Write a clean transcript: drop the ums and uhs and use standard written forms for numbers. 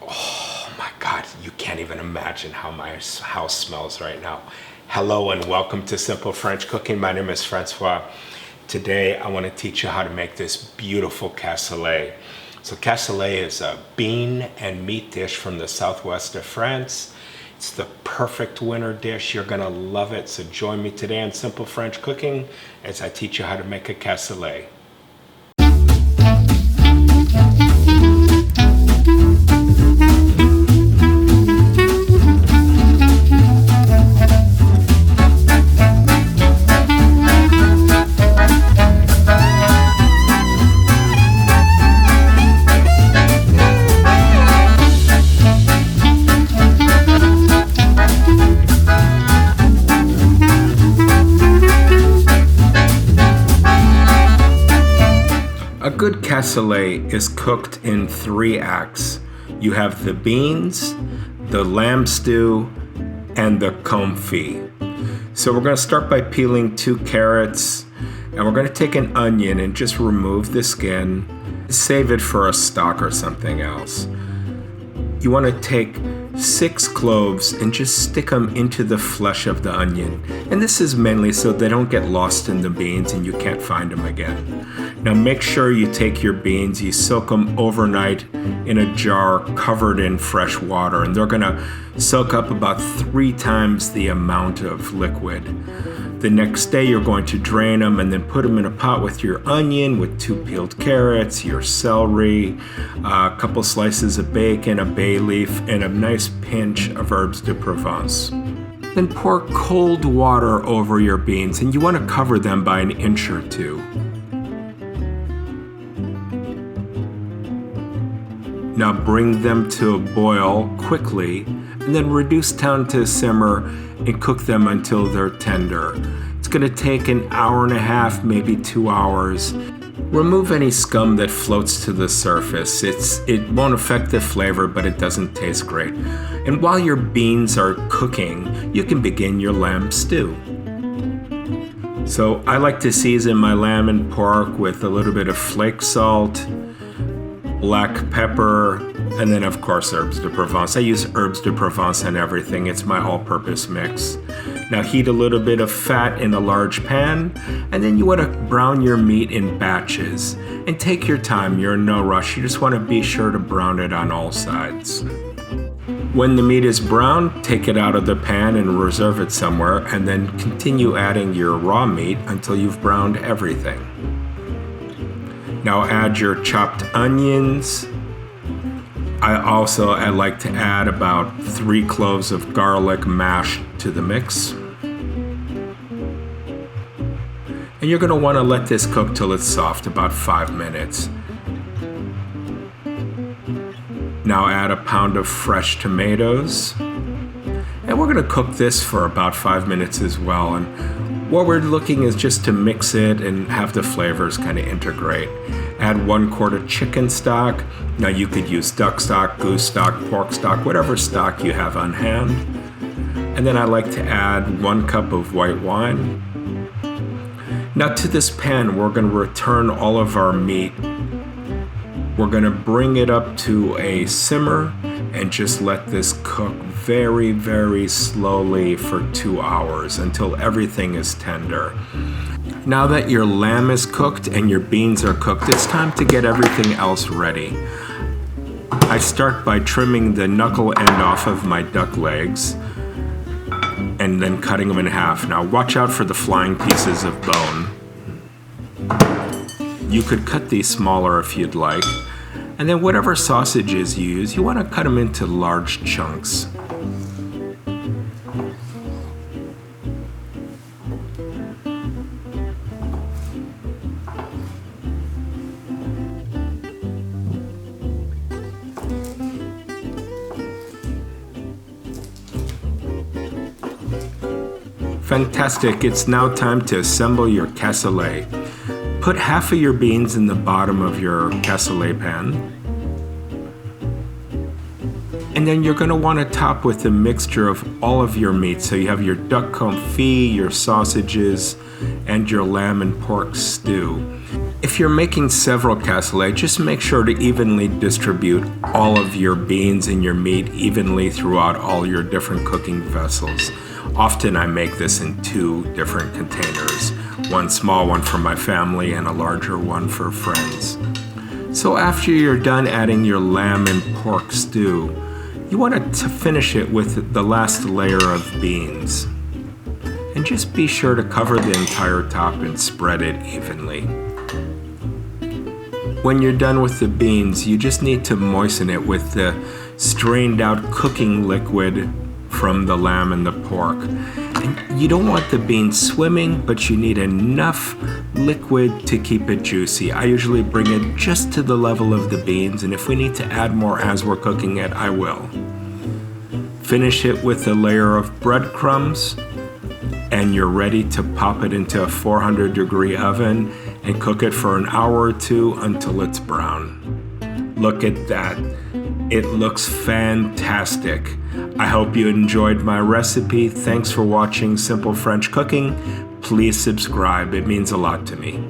Oh my God, you can't even imagine how my house smells right now. Hello and welcome to Simple French Cooking. My name is Francois. Today I want to teach you how to make this beautiful cassoulet. So cassoulet is a bean and meat dish from the southwest of France. It's the perfect winter dish. You're gonna love it. So join me today on Simple French Cooking as I teach you how to make a cassoulet. A good cassoulet is cooked in 3 acts. You have the beans, the lamb stew, and the confit. So we're going to start by peeling 2 carrots, and we're going to take an onion and just remove the skin. Save it for a stock or something else. You want to take 6 cloves and just stick them into the flesh of the onion. And this is mainly so they don't get lost in the beans and you can't find them again. Now make sure you take your beans, you soak them overnight in a jar covered in fresh water, and they're gonna soak up about 3 times the amount of liquid. The next day you're going to drain them and then put them in a pot with your onion, with 2 peeled carrots, your celery, a couple slices of bacon, a bay leaf, and a nice pinch of herbes de Provence. Then pour cold water over your beans, and you want to cover them by 1 inch or 2. Now bring them to a boil quickly, and then reduce down to a simmer and cook them until they're tender. It's going to take 1.5 hours, maybe 2 hours. Remove any scum that floats to the surface. It won't affect the flavor, but it doesn't taste great. And while your beans are cooking, you can begin your lamb stew. So I like to season my lamb and pork with a little bit of flake salt, black pepper, and then of course herbes de Provence. I use herbes de Provence on everything. It's my all-purpose mix. Now heat a little bit of fat in a large pan, and then you want to brown your meat in batches. And take your time, you're in no rush. You just want to be sure to brown it on all sides. When the meat is brown, take it out of the pan and reserve it somewhere, and then continue adding your raw meat until you've browned everything. Now add your chopped onions. I like to add about 3 cloves of garlic mashed to the mix. And you're going to want to let this cook till it's soft, about 5 minutes. Now add a pound of fresh tomatoes. And we're going to cook this for about 5 minutes as well. And what we're looking is just to mix it and have the flavors kind of integrate. Add 1 quart of chicken stock. Now you could use duck stock, goose stock, pork stock, whatever stock you have on hand. And then I like to add 1 cup of white wine. Now to this pan, we're going to return all of our meat. We're going to bring it up to a simmer and just let this cook very, very slowly for 2 hours until everything is tender. Now that your lamb is cooked and your beans are cooked, it's time to get everything else ready. I start by trimming the knuckle end off of my duck legs and then cutting them in half. Now watch out for the flying pieces of bone. You could cut these smaller if you'd like. And then whatever sausages you use, you want to cut them into large chunks. Fantastic, it's now time to assemble your cassoulet. Put half of your beans in the bottom of your cassoulet pan. And then you're going to want to top with a mixture of all of your meat. So you have your duck confit, your sausages, and your lamb and pork stew. If you're making several cassoulets, just make sure to evenly distribute all of your beans and your meat evenly throughout all your different cooking vessels. Often I make this in 2 different containers, one small one for my family and a larger one for friends. So after you're done adding your lamb and pork stew, you want to finish it with the last layer of beans. And just be sure to cover the entire top and spread it evenly. When you're done with the beans, you just need to moisten it with the strained out cooking liquid from the lamb and the pork. And you don't want the beans swimming, but you need enough liquid to keep it juicy. I usually bring it just to the level of the beans, and if we need to add more as we're cooking it, I will. Finish it with a layer of breadcrumbs, and you're ready to pop it into a 400-degree oven and cook it for an hour or 2 until it's brown. Look at that. It looks fantastic. I hope you enjoyed my recipe. Thanks for watching Simple French Cooking. Please subscribe. It means a lot to me.